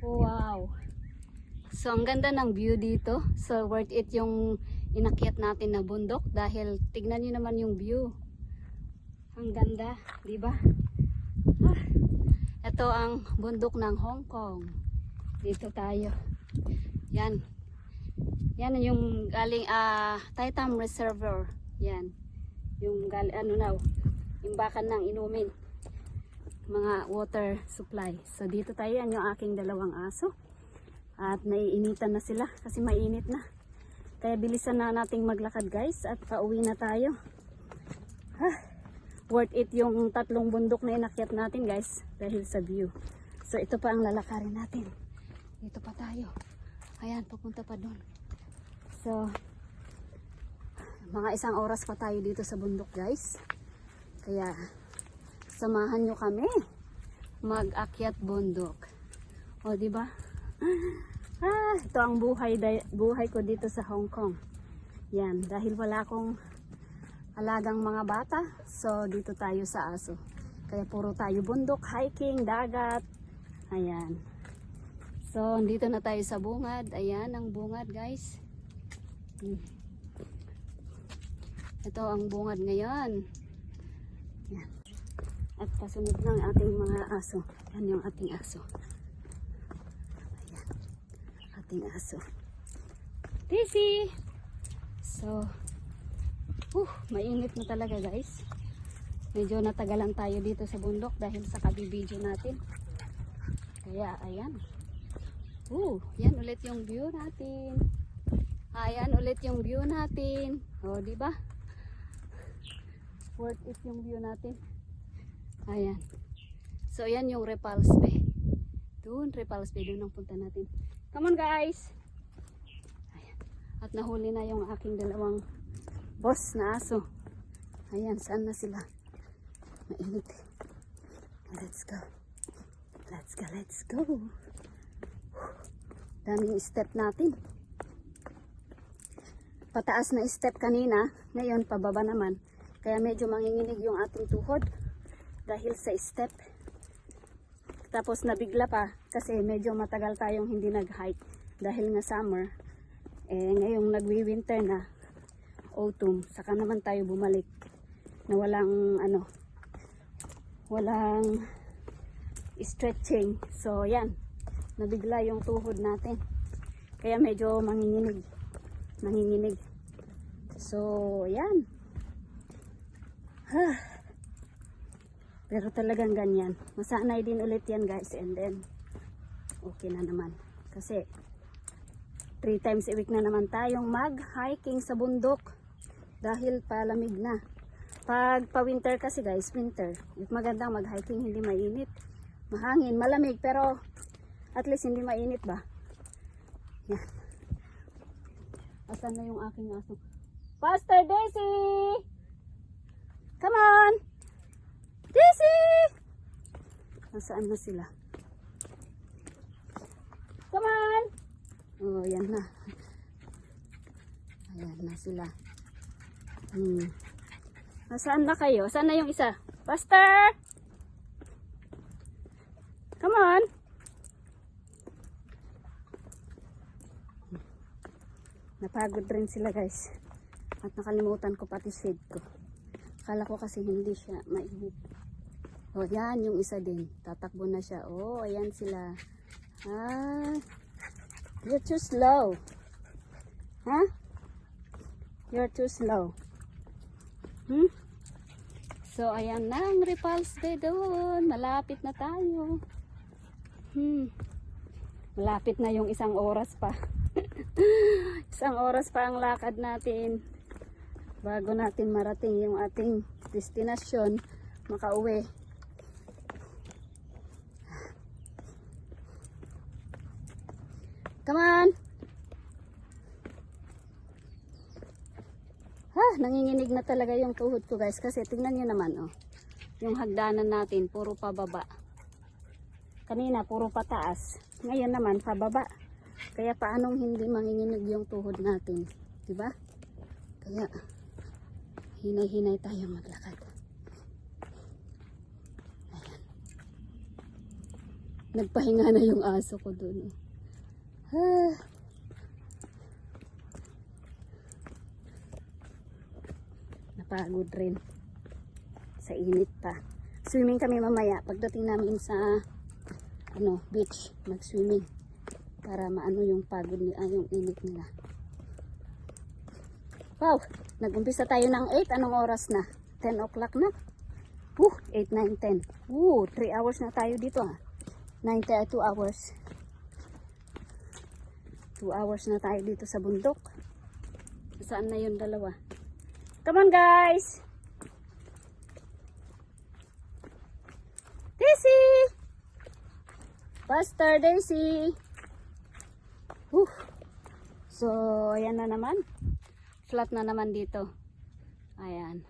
Wow. So ang ganda ng view dito. So worth it yung inakyat natin na bundok dahil tignan niyo naman yung view. Ang ganda, di ba? Ito ang bundok ng Hong Kong. Dito tayo. Yan. Yan yung galing Taitam Reservoir. Yan. Yung galing imbakan ng inumin. Mga water supply. So dito tayo, yan yung aking dalawang aso. At naiinitan na sila kasi mainit na. Kaya bilisan na nating maglakad guys at pauwi na tayo. Worth it yung tatlong bundok na inakyat natin guys dahil sa view. So ito pa ang lalakarin natin. Dito pa tayo. Ayan, pupunta pa doon. So mga 1 oras pa tayo dito sa bundok guys. Kaya samahan nyo kami mag-akyat bundok. O di ba? Ito ang buhay ko dito sa Hong Kong. Yan, dahil wala akong alagang mga bata, so dito tayo sa aso. Kaya puro tayo bundok, hiking, dagat. Ayan. So dito na tayo sa bungad. Ayan ang bungad guys. Ito ang bungad ngayon. Yan. At kasunod ng ating mga aso. Yan yung ating aso. Ayan. Ating aso. Daisy! So, mainit na talaga guys. Medyo natagalan tayo dito sa bundok dahil sa kabibidyo natin. Kaya ayan. Yan ulit yung view natin. Ayan ulit yung view natin. O, di ba? Worth it yung view natin. Ayan. So, ayan yung Repulse Bay. Doon, Repulse Bay. Doon ang punta natin. Come on guys! Ayan. At nahuli na yung aking dalawang boss na aso. Ayan, saan na sila? Mainit. Let's go. Let's go, let's go. Daming step natin. Pataas na step kanina, ngayon pababa naman. Kaya medyo manginginig yung ating tuhod dahil sa step. Tapos nabigla pa kasi medyo matagal tayong hindi nag-hike dahil nga summer. Ngayong nagwi-winter na, autumn, saka naman tayo bumalik na walang stretching. So yan, nabigla yung tuhod natin kaya medyo manginginig. So yan. Pero talagang ganyan, masanay din ulit yan guys, and then okay na naman kasi 3 times a week na naman tayong mag-hiking sa bundok dahil palamig na. Pag pa-winter kasi guys, winter, magandang mag-hiking, hindi mainit, mahangin, malamig, pero at least hindi mainit ba? Yan. Asan na yung aking aso? Pastor Daisy! Come on! Daisy! Nasaan na sila? Come on! Oh, yan na. Ayan na sila. Nasaan na kayo? Saan na yung isa? Pastor! Come on! Napagod rin sila guys. At nakalimutan ko pati shade ko. Akala ko kasi hindi siya mainit. O yan yung isa din. Tatakbo na siya. Oh, ayan sila. You're too slow. Huh? You're too slow. So ayan na ang Repulse Bay doon. Malapit na tayo. Malapit na yung 1 oras pa. 1 oras pa ang lakad natin bago natin marating yung ating destinasyon, makauwi. Come on! Nanginginig na talaga yung tuhod ko guys kasi tingnan nyo naman yung hagdanan natin puro pababa. Kanina puro pataas, ngayon naman pababa. Kaya paanong hindi manginginig yung tuhod natin, diba? Kaya hinay-hinay tayo maglakad. Ayan. Nagpahinga na yung aso ko dun. Ah. Napagod rin. Sa init pa. Swimming kami mamaya. Pagdating namin sa beach, mag-swimming. Para maano yung pagod nila, yung init nila. Wow! Nag-umpisa tayo ng 8. Anong oras na? 10 o'clock na? 8, 9, 10. 3 hours na tayo dito ha. 2 hours. 2 hours na tayo dito sa bundok. Saan na yung dalawa? Come on guys! Daisy! Faster Daisy! So, ayan na naman. Flat na naman dito. Ayan.